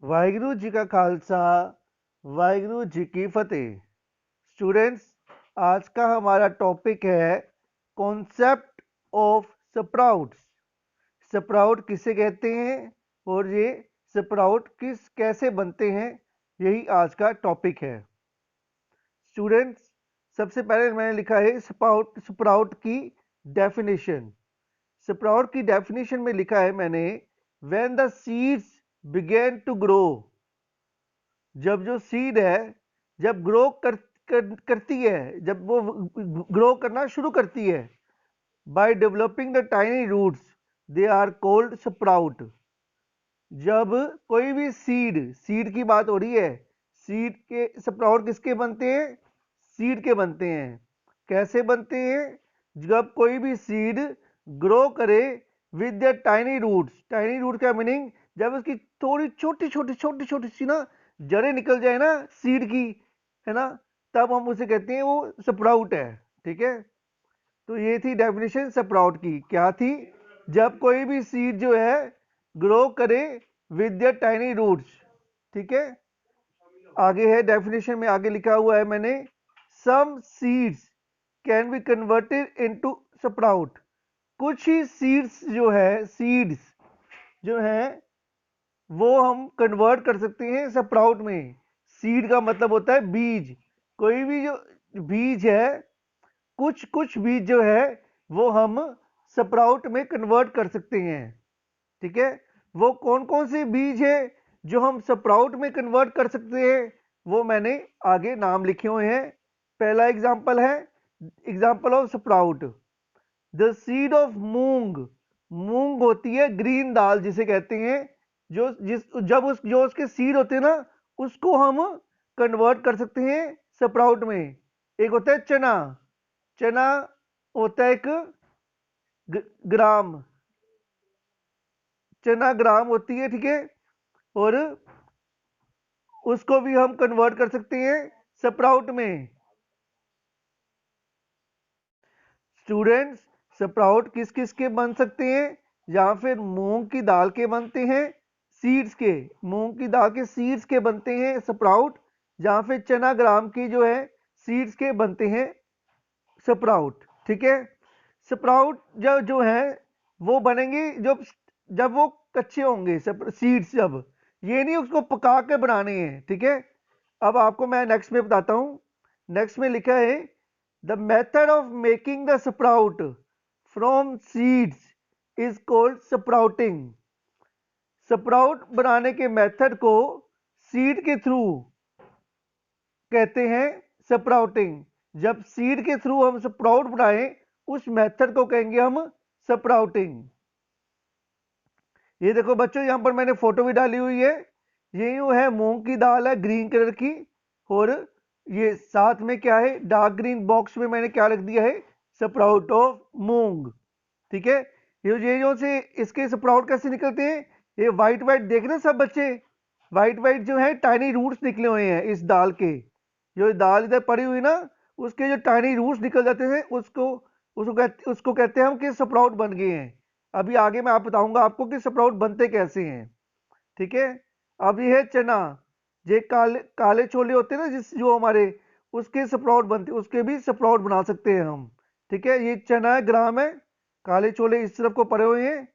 वाहिगुरु जी का खालसा, वाहिगुरु जी की फतेह। स्टूडेंट्स, आज का हमारा टॉपिक है कॉन्सेप्ट ऑफ स्प्राउट्स। स्प्राउट किसे कहते हैं और ये स्प्राउट कैसे बनते हैं, यही आज का टॉपिक है। स्टूडेंट्स, सबसे पहले मैंने लिखा है स्प्राउट की डेफिनेशन। स्प्राउट की डेफिनेशन में लिखा है मैंने, when the seeds begin to grow, जब जो सीड है जब करती है, जब वो ग्रो करना शुरू करती है, by developing the tiny roots they are called sprout. जब कोई भी सीड की बात हो रही है, सीड के स्प्राउट किसके बनते हैं? सीड के बनते हैं। कैसे बनते हैं? जब कोई भी सीड ग्रो करे with the tiny roots. Tiny root का मीनिंग, जब उसकी थोड़ी छोटी छोटी छोटी छोटी सी ना जड़ें निकल जाए ना सीड की, है ना, तब हम उसे कहते हैं वो स्प्राउट है। ठीक है, तो ये थी डेफिनेशन स्प्राउट की। क्या थी? जब कोई भी सीड जो है ग्रो करे विद द टाइनी रूट्स। ठीक है, आगे है डेफिनेशन में, आगे लिखा हुआ है मैंने, some seeds can be converted into sprout. कुछ ही सीड्स जो है वो हम कन्वर्ट कर सकते हैं स्प्राउट में। सीड का मतलब होता है बीज। कोई भी जो बीज है, कुछ कुछ बीज जो है वो हम स्प्राउट में कन्वर्ट कर सकते हैं। ठीक है, वो कौन कौन से बीज है जो हम स्प्राउट में कन्वर्ट कर सकते हैं, वो मैंने आगे नाम लिखे हुए हैं। पहला एग्जांपल है, example of sprout, the seed of moong. मूंग होती है ग्रीन दाल जिसे कहते हैं, जो उसके सीड होते हैं ना, उसको हम कन्वर्ट कर सकते हैं स्प्राउट में। एक होता है चना। चना होता है एक ग्राम, चना ग्राम होती है। ठीक है, और उसको भी हम कन्वर्ट कर सकते हैं स्प्राउट में। स्टूडेंट्स, स्प्राउट किस किस के बन सकते हैं? या फिर मूंग की दाल के बनते हैं, सीड्स के, मूंग की दाल के सीड्स के बनते हैं स्प्राउट, या फिर चना ग्राम की जो है सीड्स के बनते हैं स्प्राउट। ठीक है, स्प्राउट जब जो है वो बनेंगे जब जब वो कच्चे होंगे सीड्स, जब, ये नहीं उसको पका के बनाने हैं। ठीक है, अब आपको मैं नेक्स्ट में बताता हूं। नेक्स्ट में लिखा है, the method of making the sprout from seeds is called sprouting. Sprout बनाने के मेथड को सीड के थ्रू कहते हैं स्प्राउटिंग। जब सीड के थ्रू हम स्प्राउट बनाएं, उस मेथड को कहेंगे हम स्प्राउटिंग। ये देखो बच्चों, यहां पर मैंने फोटो भी डाली हुई है। ये यूं है, मूंग की दाल है ग्रीन कलर की, और ये साथ में क्या है, डार्क ग्रीन बॉक्स में मैंने क्या लिख दिया है, स्प्राउट ऑफ मूंग। ठीक है, ये जो से इसके स्प्राउट कैसे निकलते हैं, ये व्हाइट व्हाइट देख रहे हैं सब बच्चे, व्हाइट व्हाइट जो है टाइनी रूट्स निकले हुए हैं इस दाल के। जो दाल इधर पड़ी हुई ना, उसके जो टाइनी रूट्स निकल जाते हैं, उसको कहते हैं हम कि स्प्राउट बन गए हैं। अभी आगे मैं आप बताऊंगा आपको कि स्प्राउट बनते कैसे हैं। ठीक है, अब ये है चना। जे काले काले छोले होते हैं ना, जो हमारे, उसके स्प्राउट बनते, उसके भी स्प्राउट बना सकते हैं हम। ठीक है, ये चना है, ग्राम है, काले छोले इस तरफ को पड़े हुए हैं,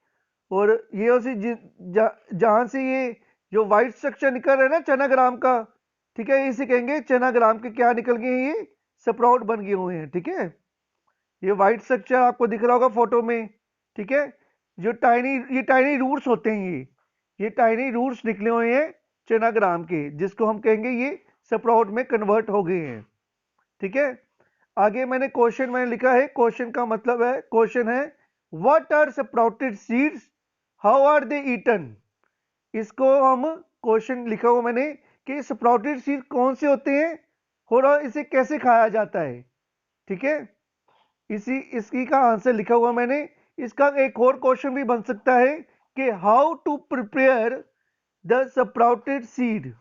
और ये उसी जहां से ये जो व्हाइट स्ट्रक्चर निकल रहा है ना चना ग्राम का, ठीक है, इसे कहेंगे चना ग्राम के क्या निकल गए हैं, ये स्प्राउट बन गए हुए हैं। ठीक है, ये व्हाइट स्ट्रक्चर आपको दिख रहा होगा फोटो में। ठीक है, ये टाइनी रूट्स होते हैं, ये टाइनी रूट्स निकले हुए हैं चना ग्राम के, जिसको हम कहेंगे ये स्प्राउट में कन्वर्ट हो गए हैं। ठीक है, आगे मैंने लिखा है, क्वेश्चन का मतलब है, क्वेश्चन है, what are sprouted seeds, how are they eaten. इसको हम क्वेश्चन लिखा हुआ मैंने कि स्प्राउटेड सीड कौन से होते हैं और इसे कैसे खाया जाता है। ठीक है, इसकी का आंसर लिखा हुआ मैंने। इसका एक और क्वेश्चन भी बन सकता है कि how to prepare the sprouted seed,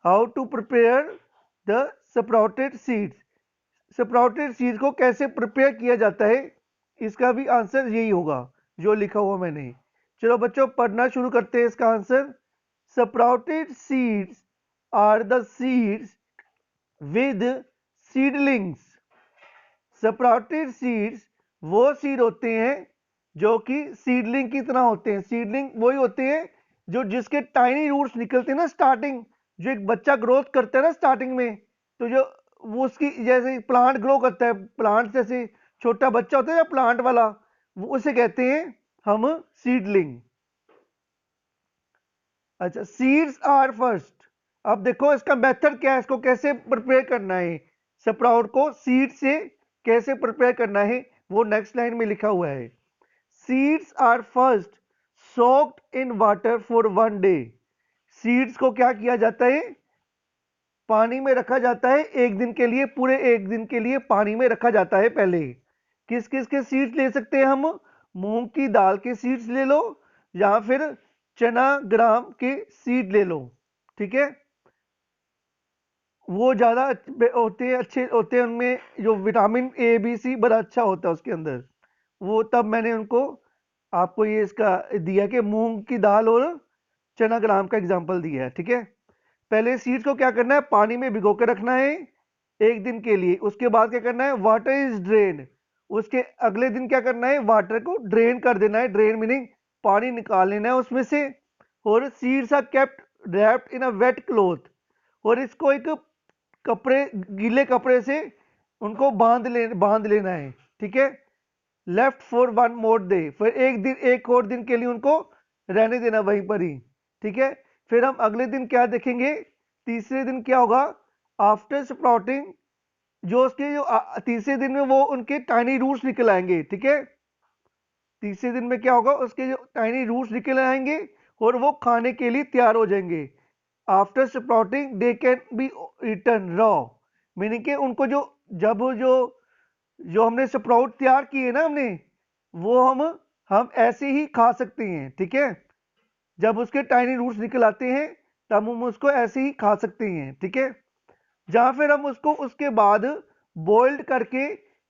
how to prepare the sprouted seeds. Sprouted seed को कैसे प्रिपेयर किया जाता है, इसका भी आंसर यही होगा जो लिखा हुआ मैंने। चलो बच्चों पढ़ना शुरू करते हैं इसका answer. Sprouted seeds are the seeds with seedlings. Sprouted seeds वो सीड होते हैं जो कि सीडलिंग की तरह होते हैं। सीडलिंग वही होते हैं जो जिसके टाइनी रूट्स निकलते हैं ना स्टार्टिंग, जो एक बच्चा ग्रोथ करता है ना स्टार्टिंग में, तो जो वो उसकी जैसे प्लांट ग्रो करता है, प्लांट जैसे छोटा बच्चा होता है ना प्लांट वाला, वो उसे कहते हैं हम सीडलिंग। अच्छा, सीड्स आर फर्स्ट। अब देखो इसका मेथड क्या है, इसको कैसे प्रिपेयर करना है, स्प्राउट को सीड से कैसे प्रिपेयर करना है वो नेक्स्ट लाइन में लिखा हुआ है। Seeds are first soaked in water for 1 day. Seeds को क्या किया जाता है, पानी में रखा जाता है एक दिन के लिए, पूरे एक दिन के लिए पानी में रखा जाता है पहले। किस किस के सीड्स ले सकते हैं हम, मूंग की दाल के सीड्स ले लो या फिर चना ग्राम के सीड ले लो, ठीक है। वो ज़्यादा होते हैं, अच्छे होते हैं, उनमें जो विटामिन ए बी सी बड़ा अच्छा होता है उसके अंदर। वो तब मैंने उनको आपको ये इसका दिया कि मूंग की दाल और चना ग्राम का एग्जाम्पल दिया है, ठीक है। पहले सीड्स को क्या करना है, पानी में भिगो के रखना है एक दिन के लिए। उसके बाद क्या करना है, वाटर इज ड्रेन। उसके अगले दिन क्या करना है, वाटर को ड्रेन कर देना है। ड्रेन मीनिंग पानी निकाल लेना है उसमें से। और seeds are kept wrapped in a wet cloth. और इसको एक कपड़े, गीले कपड़े से उनको बांध लेना है, ठीक है। लेफ्ट फॉर 1 मोर डे, फिर एक दिन, एक और दिन के लिए उनको रहने देना वहीं पर ही, ठीक है। फिर हम अगले दिन क्या देखेंगे, तीसरे दिन क्या होगा, आफ्टर स्प्राउटिंग, जो उसके जो तीसरे दिन में वो उनके टाइनी रूट्स निकल आएंगे, ठीक है। तीसरे दिन में क्या होगा, उसके जो टाइनी रूट्स निकल आएंगे और वो खाने के लिए तैयार हो जाएंगे। After sprouting they can be eaten raw, meaning के उनको जो जब जो जो हमने स्प्राउट तैयार किए ना हमने, वो हम ऐसे ही खा सकते हैं, ठीक है। जब उसके टाइनी रूट्स निकल आते हैं तब हम उसको ऐसे ही खा सकते हैं, ठीक है। जहां फिर हम उसको उसके बाद बॉइल्ड करके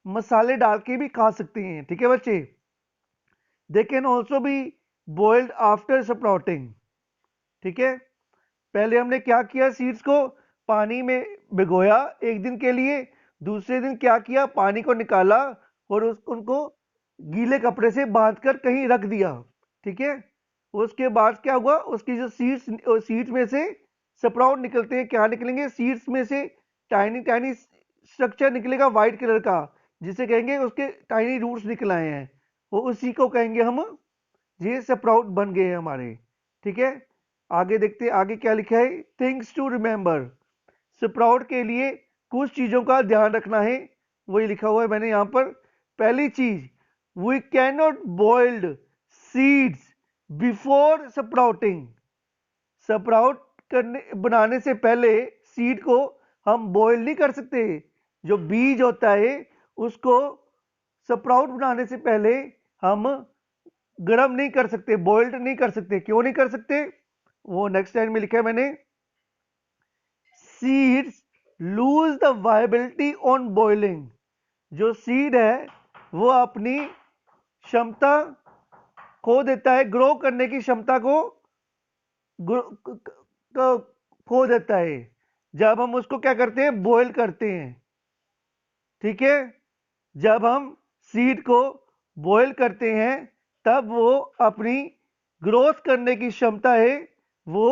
मसाले डाल के भी खा सकते हैं, ठीक है बच्चे। They can also be boiled after sprouting, ठीक है। पहले हमने क्या किया, सीड्स को पानी में भिगोया एक दिन के लिए। दूसरे दिन क्या किया, पानी को निकाला और उनको गीले कपड़े से बांधकर कहीं रख दिया, ठीक है। उसके बाद क्या हुआ, उसकी जो सीड्स में से स्प्राउट निकलते हैं, क्या निकलेंगे, सीड्स में से टाइनी टाइनी स्ट्रक्चर निकलेगा व्हाइट कलर का, जिसे कहेंगे उसके टाइनी रूट्स निकल आए हैं, वो उसी को कहेंगे हम, ये स्प्राउट बन गए हैं हमारे, ठीक है। आगे देखते हैं आगे क्या लिखा है, थिंग्स टू रिमेंबर। स्प्राउट के लिए कुछ चीजों का ध्यान रखना है, वही लिखा हुआ है मैंने यहां पर। पहली चीज, we can not boiled seeds before sprouting. Sprout करने बनाने से पहले सीड को हम बॉईल नहीं कर सकते। जो बीज होता है उसको स्प्राउट बनाने से पहले हम गर्म नहीं कर सकते, बॉइल्ड नहीं कर सकते। क्यों नहीं कर सकते, वो नेक्स्ट लाइन में लिखा है मैंने। Seeds lose the viability on boiling. जो सीड है वो अपनी क्षमता खो देता है, ग्रो करने की क्षमता को खो देता है जब हम उसको क्या करते हैं, बॉईल करते हैं, ठीक है। जब हम सीड को बॉईल करते हैं तब वो अपनी ग्रोथ करने की क्षमता है वो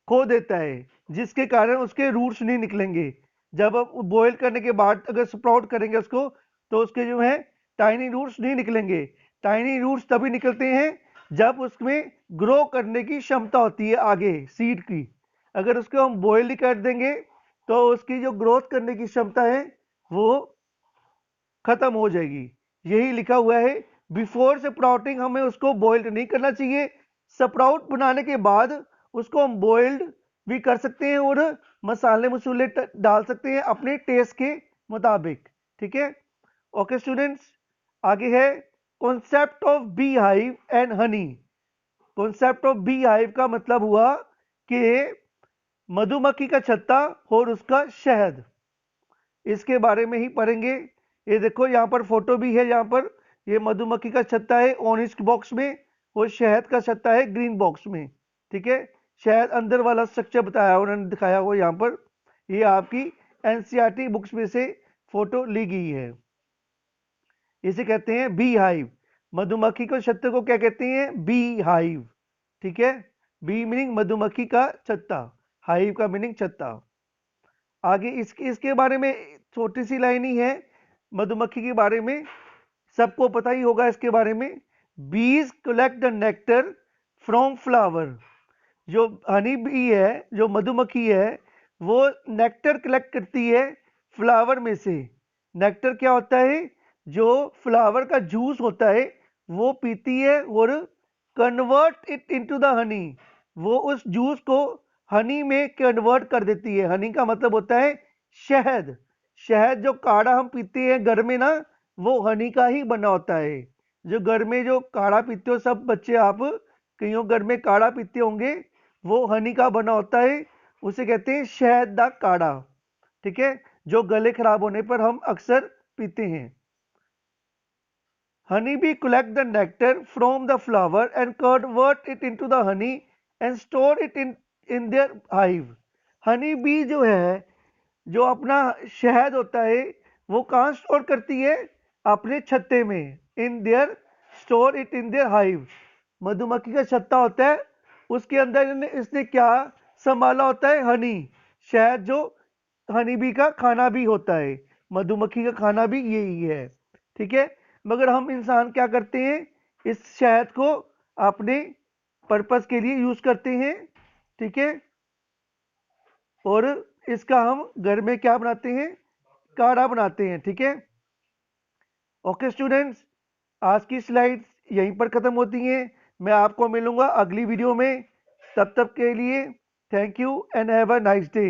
खो देता है, जिसके कारण उसके रूट्स नहीं निकलेंगे। जब हम बॉईल करने के बाद अगर स्प्राउट करेंगे उसको, तो उसके जो है टाइनी रूट्स नहीं निकलेंगे। टाइनी रूट्स तभी निकलते हैं जब उसमें ग्रो करने की क्षमता होती है आगे सीड की। अगर उसको हम बॉईल ही कर देंगे तो उसकी जो ग्रोथ करने की क्षमता है वो खत्म हो जाएगी। यही लिखा हुआ है, बिफोर स्प्राउटिंग हमें उसको बॉइल्ड नहीं करना चाहिए। स्प्राउट बनाने के बाद उसको हम बॉइल्ड भी कर सकते हैं और मसाले मसूले डाल सकते हैं अपने टेस्ट के मुताबिक, ठीक है। ओके स्टूडेंट्स, आगे है concept of bee hive and honey. Concept of bee hive का मतलब हुआ कि मधुमक्खी का छत्ता और उसका शहद, इसके बारे में ही पढ़ेंगे। ये देखो यहाँ पर फोटो भी है, यहाँ पर ये मधुमक्खी का छत्ता है ऑरेंज बॉक्स में, वो शहद का छत्ता है ग्रीन बॉक्स में, ठीक है। शहद अंदर वाला स्ट्रक्चर बताया उन्होंने, दिखाया हुआ यहाँ पर। ये आपकी एनसीईआरटी बुक्स में से फोटो ली गई है। इसे कहते हैं बी हाइव। मधुमक्खी को छत्ते को क्या कहते हैं? बी हाइव, ठीक है। बी मीनिंग मधुमक्खी का छत्ता, हाइव का मीनिंग छत्ता। आगे इसके बारे में छोटी सी लाइन ही है मधुमक्खी के बारे में, सबको पता ही होगा इसके बारे में। बीज collect the nectar from flower. जो हनी बी है, जो मधुमक्खी है, वो नेक्टर कलेक्ट करती है फ्लावर में से। नेक्टर क्या होता है? जो फ्लावर का जूस होता है वो पीती है और convert it into the honey. वो उस जूस को हनी में कन्वर्ट कर देती है। हनी का मतलब होता है शहद। शहद जो काढ़ा हम पीते हैं घर में ना, वो हनी का ही बना होता है। जो घर में जो काढ़ा पीते हो सब बच्चे, आप कईयों घर में काढ़ा पीते होंगे, वो हनी का बना होता है। उसे कहते हैं शहद का काढ़ा, ठीक है। जो गले खराब होने पर हम अक्सर पीते हैं। Honey bee collect the nectar from the flower and convert it into the honey and store it in their hive. Honey bee जो है, जो अपना शहद होता है, वो कहाँ स्टोर करती है? अपने छत्ते में। In their store it in their hive. मधुमक्खी का छत्ता होता है, उसके अंदर इसने क्या संभाला होता है? हनी, शहद, जो हनी बी का खाना भी होता है। मधुमक्खी का खाना भी यही है, ठीक है। मगर हम इंसान क्या करते हैं? इस शहद को अपने पर्पस के लिए यूज करते हैं, ठीक है। और इसका हम घर में क्या बनाते हैं? काढ़ा बनाते हैं, ठीक है। ओके स्टूडेंट्स, आज की स्लाइड्स यहीं पर ख़त्म होती हैं। मैं आपको मिलूंगा अगली वीडियो में। तब तक के लिए thank you and have a nice day.